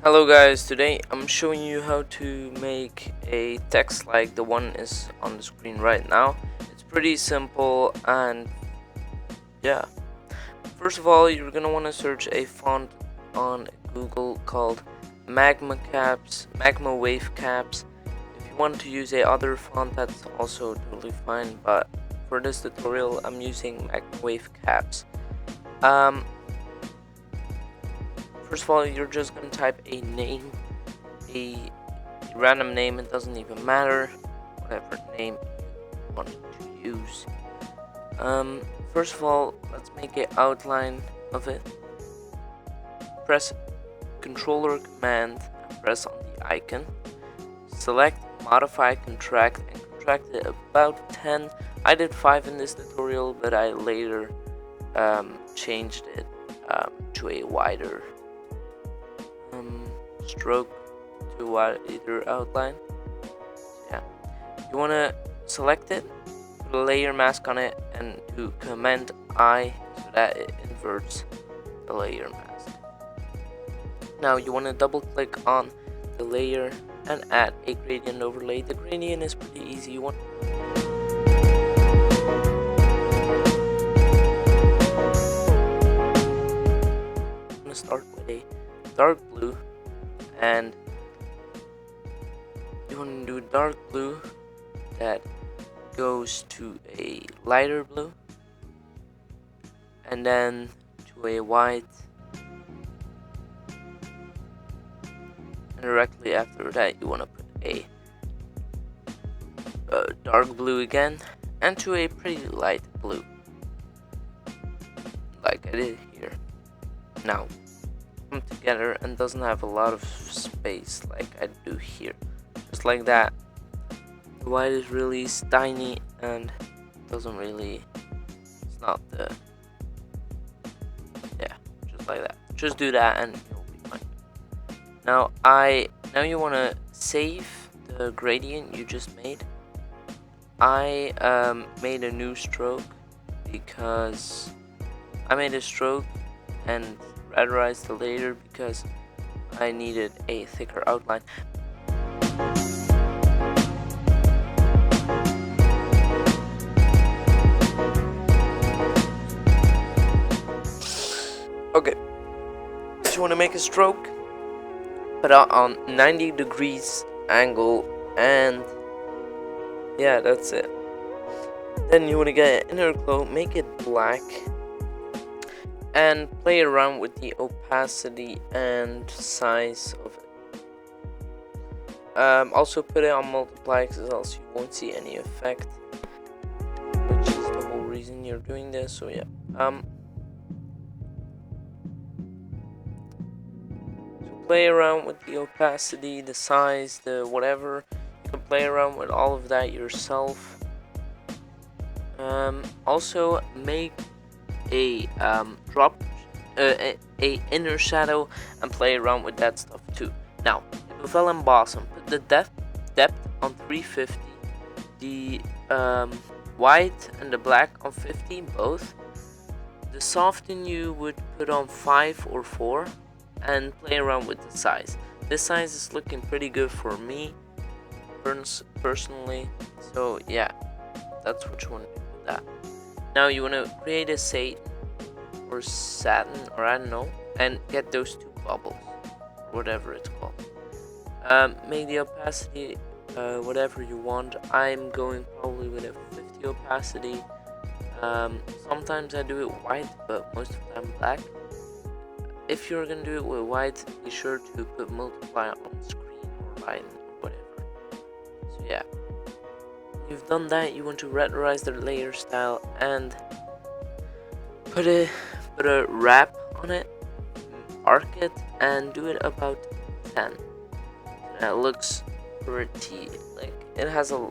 Hello guys, today I'm showing you how to make a text like the one is on the screen right now. It's pretty simple, and yeah. First of all, you're gonna want to search a font on Google called Magma Wave Caps. If you want to use a other font, that's also totally fine, but for this tutorial I'm using Magma Wave Caps. First of all, you're just gonna type a name, a random name. It doesn't even matter, whatever name you want to use. First of all, let's make an outline of it. Press Controller Command and press on the icon. Select Modify Contract and contract it about 10. I did 5 in this tutorial, but I later changed it to a wider stroke to wider outline. Yeah, you want to select it, put a layer mask on it, and do Command I so that it inverts the layer mask. Now you want to double click on the layer and add a gradient overlay. The gradient is pretty easy. You want to start with a dark blue, and you want to do dark blue that goes to a lighter blue, and then to a white, and directly after that you want to put a dark blue again, and to a pretty light blue, like I did here. Now come together and doesn't have a lot of space like I do here, just like that. The white is really tiny and doesn't really, it's not the, yeah, just like that. Just do that and you'll be fine. Now you want to save the gradient you just made. I made a new stroke because I made a stroke and radioized the layer because I needed a thicker outline. Okay, so you want to make a stroke, put it on 90 degrees angle, and yeah, that's it. Then you want to get an inner glow, make it black, and play around with the opacity and size of it. Also put it on multiply, because else you won't see any effect, which is the whole reason you're doing this. So yeah, so play around with the opacity, the size, the whatever. You can play around with all of that yourself. Also make a a inner shadow and play around with that stuff too. Now, Bevel emboss and put the depth on 350, the white and the black on 50 both. The soften you would put on 5 or 4 and play around with the size. This size is looking pretty good for me personally, so yeah, that's what you want to do with that. Now you want to create a Satan or satin, or I don't know, and get those 2 bubbles, or whatever it's called. Make the opacity whatever you want. I'm going probably with a 50 opacity. Sometimes I do it white, but most of the time black. If you're gonna do it with white, be sure to put multiply on screen or line or whatever. So yeah, you've done that. You want to radicalize the layer style and put a wrap on it, arc it, and do it about 10. And it looks pretty, like it has a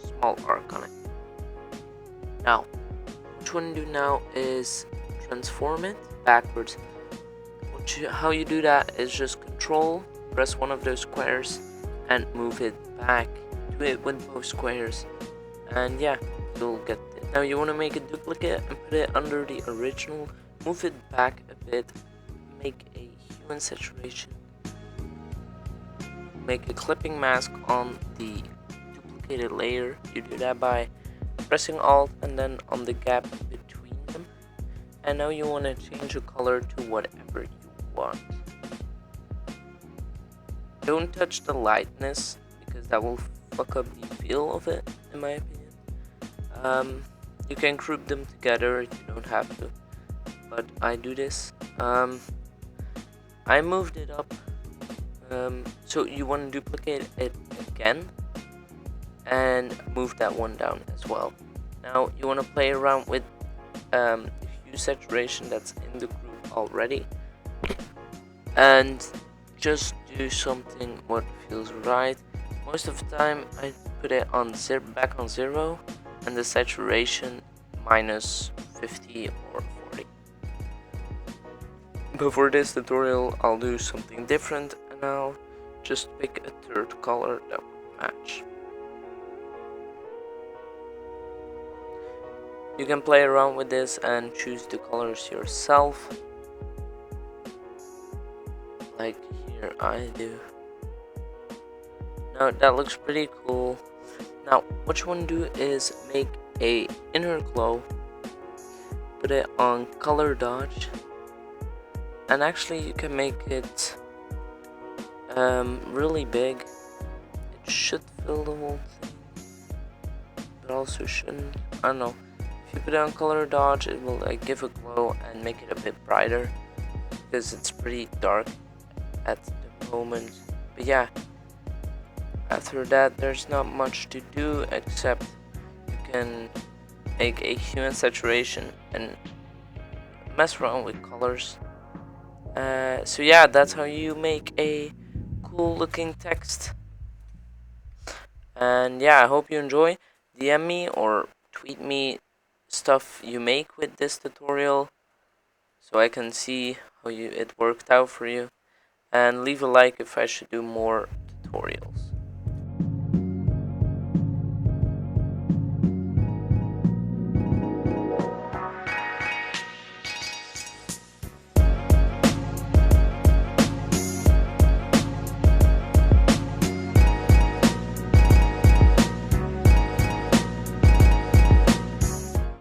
small arc on it. Now, what you want to do now is transform it backwards. How you do that is just control, press one of those squares, and move it back to it with both squares, and yeah, you'll get it. Now you want to make a duplicate and put it under the original, move it back a bit, make a hue and saturation make a clipping mask on the duplicated layer. You do that by pressing Alt and then on the gap between them. And now you want to change the color to whatever you want. Don't touch the lightness because that will fuck up the feel of it, in my opinion. You can group them together, you don't have to, but I do this. I moved it up, so you want to duplicate it again and move that one down as well. Now you want to play around with the hue saturation that's in the group already and just do something what feels right. Most of the time I put it on back on 0 and the saturation minus 50 or 40. But for this tutorial I'll do something different and I'll just pick a third color that would match. You can play around with this and choose the colors yourself, like here I do. Now that looks pretty cool. Now what you want to do is make a inner glow, put it on color dodge, and actually you can make it really big. It should fill the whole thing, but also shouldn't. I don't know. If you put it on color dodge, it will like give a glow and make it a bit brighter because it's pretty dark at the moment. But yeah, after that there's not much to do except you can make a hue and saturation and mess around with colors. So yeah, that's how you make a cool looking text. And yeah, I hope you enjoy. DM me or tweet me stuff you make with this tutorial so I can see how it worked out for you, and leave a like if I should do more tutorials.